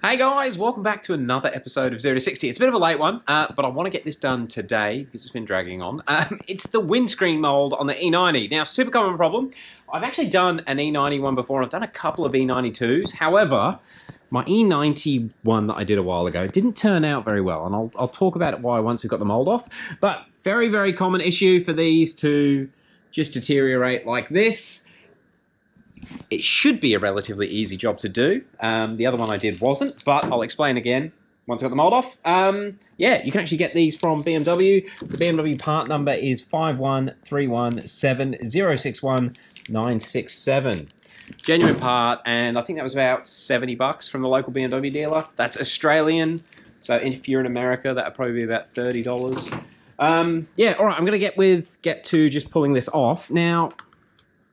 Hey guys, welcome back to another episode of 0 to 60. It's a bit of a late one, but I want to get this done today because it's been dragging on. It's the windscreen mold on the E90. Now, super common problem. I've actually done an E90 one before, and I've done a couple of E92s. However, my E90 one that I did a while ago didn't turn out very well, and I'll talk about it why once we've got the mold off. But very, very common issue for these to just deteriorate like this. It should be a relatively easy job to do. The other one I did wasn't, but I'll explain again once I got the mold off. Yeah, you can actually get these from BMW. The BMW part number is 51317061967. Genuine part, and I think that was about 70 bucks from the local BMW dealer. That's Australian, so if you're in America, that would probably be about $30. Yeah, all right, I'm going to get to just pulling this off. Now,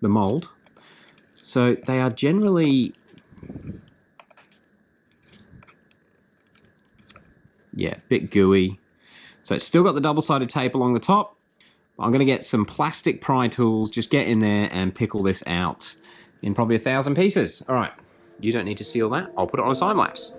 the mold. So they are generally, yeah, a bit gooey. So it's still got the double-sided tape along the top. I'm going to get some plastic pry tools, just get in there and pickle this out in probably 1,000 pieces. All right, you don't need to seal that. I'll put it on a time lapse.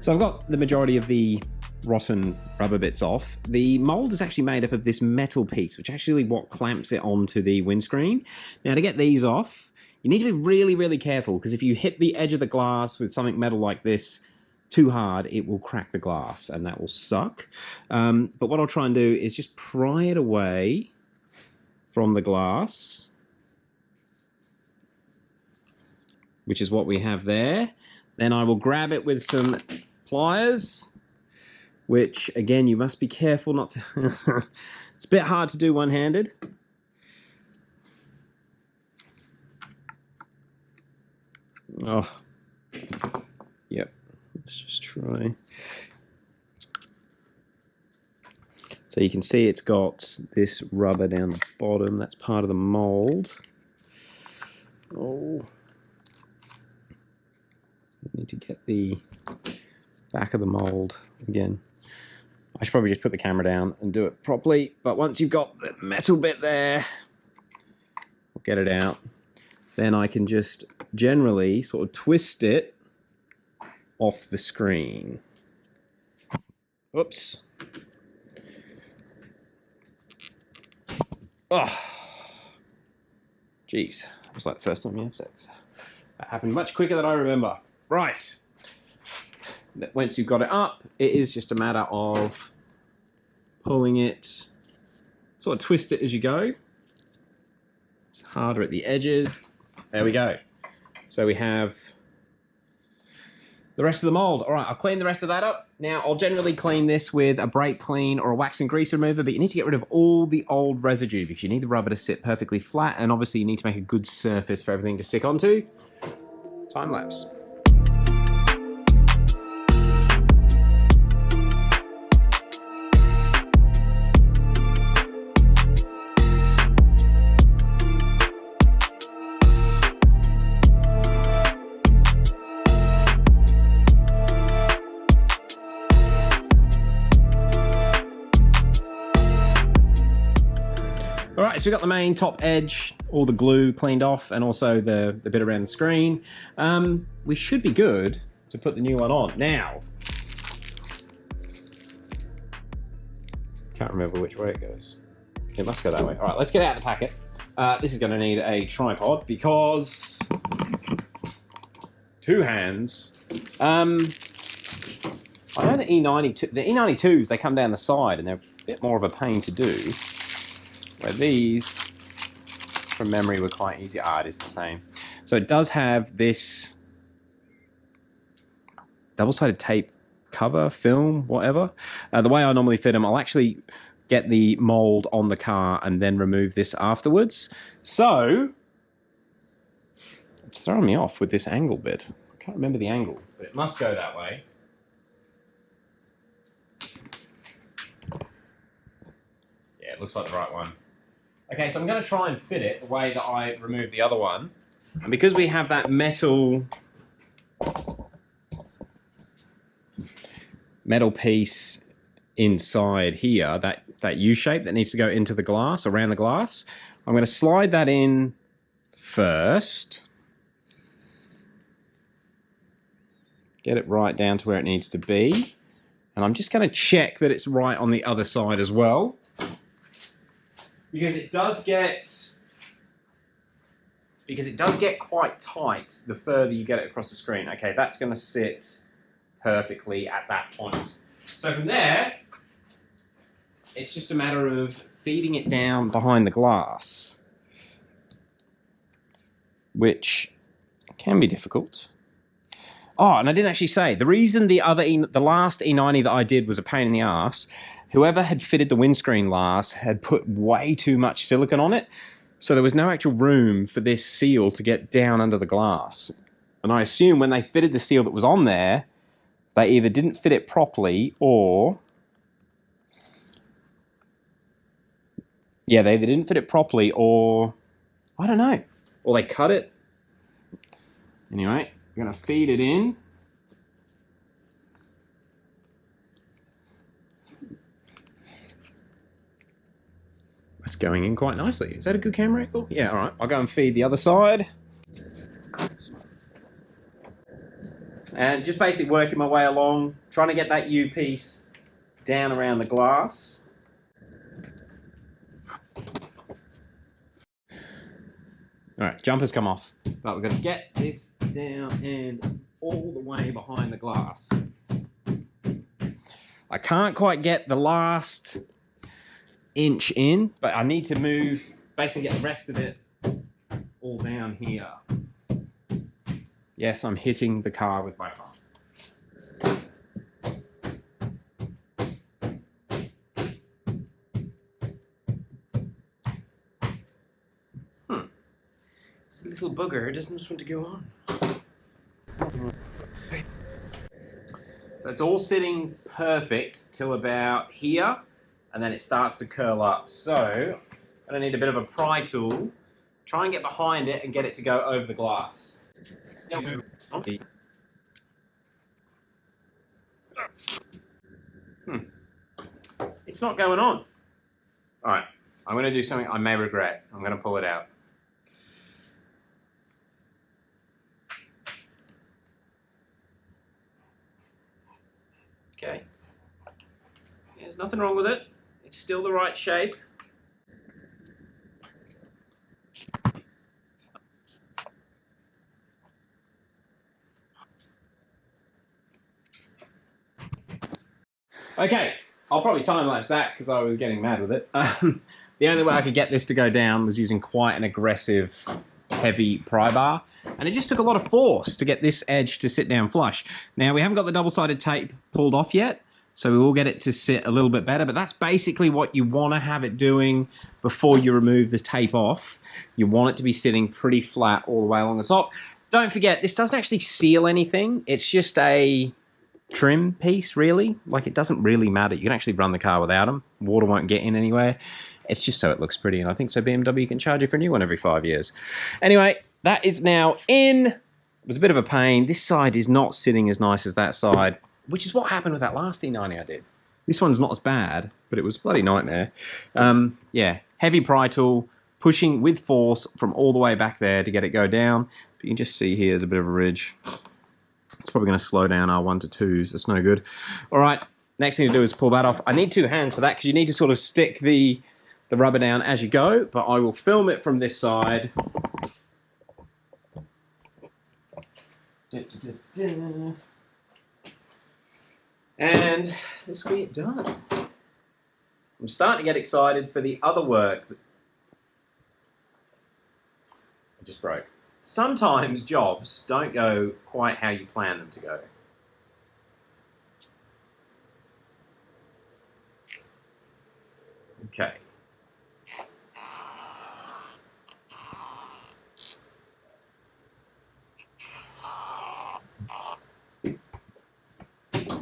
So I've got the majority of the rotten rubber bits off. The mold is actually made up of this metal piece, which actually what clamps it onto the windscreen. Now to get these off, you need to be really, really careful, because if you hit the edge of the glass with something metal like this too hard, it will crack the glass and that will suck. But what I'll try and do is just pry it away from the glass, which is what we have there. Then I will grab it with some pliers, which again you must be careful not to it's a bit hard to do one-handed. Oh, yep, let's just try. So you can see it's got this rubber down the bottom, that's part of the mold. Oh, need to get the back of the mold again. I should probably just put the camera down and do it properly, but once you've got the metal bit there, I'll get it out. Then I can just generally sort of twist it off the screen. Oops. Oh, jeez, that was like the first time you have sex. That happened much quicker than I remember. Right. Once you've got it up, it is just a matter of pulling it, sort of twist it as you go. It's harder at the edges. There we go. So we have the rest of the mold. All right, I'll clean the rest of that up. Now, I'll generally clean this with a brake clean or a wax and grease remover, but you need to get rid of all the old residue because you need the rubber to sit perfectly flat, and obviously you need to make a good surface for everything to stick onto. Time lapse. All right, so we've got the main top edge, all the glue cleaned off, and also the bit around the screen. We should be good to put the new one on. Now, can't remember which way it goes. It must go that way. All right, let's get out of the packet. This is gonna need a tripod because two hands. I know the E92s, they come down the side and they're a bit more of a pain to do. Where these, from memory, were quite easy. It is the same. So it does have this double-sided tape cover, film, whatever. The way I normally fit them, I'll actually get the mold on the car and then remove this afterwards. So it's throwing me off with this angle bit. I can't remember the angle, but it must go that way. Yeah, it looks like the right one. Okay, so I'm going to try and fit it the way that I removed the other one. And because we have that metal piece inside here, that U shape that needs to go into the glass, around the glass. I'm going to slide that in first. Get it right down to where it needs to be. And I'm just going to check that it's right on the other side as well. Because it does get quite tight the further you get it across the screen. Okay, that's going to sit perfectly at that point. So from there, it's just a matter of feeding it down behind the glass, which can be difficult. Oh, and I didn't actually say, the reason the last E90 that I did was a pain in the ass, whoever had fitted the windscreen last had put way too much silicone on it, so there was no actual room for this seal to get down under the glass. And I assume when they fitted the seal that was on there, they either didn't fit it properly or... yeah, they either didn't fit it properly or... I don't know. Or they cut it. Anyway, I'm going to feed it in. That's going in quite nicely. Is that a good camera angle? Yeah, all right. I'll go and feed the other side. And just basically working my way along, trying to get that U piece down around the glass. All right, jumper's come off, but we're going to get this down and all the way behind the glass. I can't quite get the last inch in, but I need to move, basically get the rest of it all down here. Yes, I'm hitting the car with my arm. This little bugger doesn't just want to go on. So it's all sitting perfect till about here, and then it starts to curl up. So I'm going to need a bit of a pry tool, try and get behind it and get it to go over the glass. It's not going on. All right, I'm going to do something I may regret. I'm going to pull it out. Okay. Yeah, there's nothing wrong with it. It's still the right shape. Okay, I'll probably time-lapse that because I was getting mad with it. The only way I could get this to go down was using quite an aggressive, heavy pry bar, and it just took a lot of force to get this edge to sit down flush. Now, we haven't got the double-sided tape pulled off yet, so we will get it to sit a little bit better, but that's basically what you want to have it doing before you remove the tape off. You want it to be sitting pretty flat all the way along the top. Don't forget, this doesn't actually seal anything. It's just a trim piece, really. Like, it doesn't really matter. You can actually run the car without them. Water won't get in anywhere. It's just so it looks pretty, and I think so BMW can charge you for a new one every 5 years. Anyway, that is now in. It was a bit of a pain. This side is not sitting as nice as that side, which is what happened with that last E90 I did. This one's not as bad, but it was a bloody nightmare. Yeah, heavy pry tool, pushing with force from all the way back there to get it go down. But you can just see here's a bit of a ridge. It's probably going to slow down our 1 to 2s. That's no good. All right, next thing to do is pull that off. I need 2 hands for that because you need to sort of stick the rubber down as you go, but I will film it from this side. And this will be it done. I'm starting to get excited for the other work. I just broke. Sometimes jobs don't go quite how you plan them to go. Okay.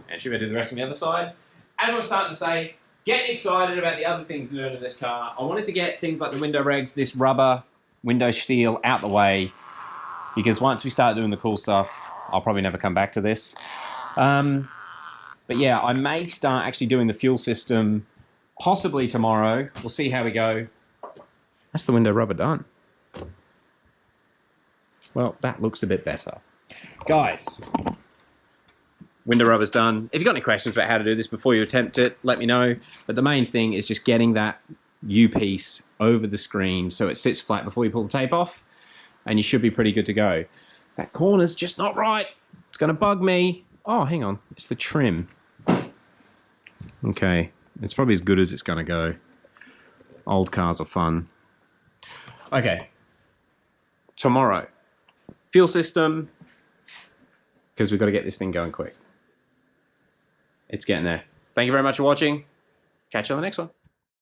And should we do the rest on the other side? As I was starting to say, getting excited about the other things learned in this car. I wanted to get things like the window regs, this rubber window seal out the way, because once we start doing the cool stuff, I'll probably never come back to this. But yeah, I may start actually doing the fuel system possibly tomorrow. We'll see how we go. That's the window rubber done. Well, that looks a bit better. Guys, window rubber's done. If you've got any questions about how to do this before you attempt it, let me know. But the main thing is just getting that U-piece over the screen so it sits flat before you pull the tape off, and you should be pretty good to go. That corner's just not right. It's going to bug me. Oh, hang on. It's the trim. Okay. It's probably as good as it's going to go. Old cars are fun. Okay. Tomorrow. Fuel system, because we've got to get this thing going quick. It's getting there. Thank you very much for watching. Catch you on the next one.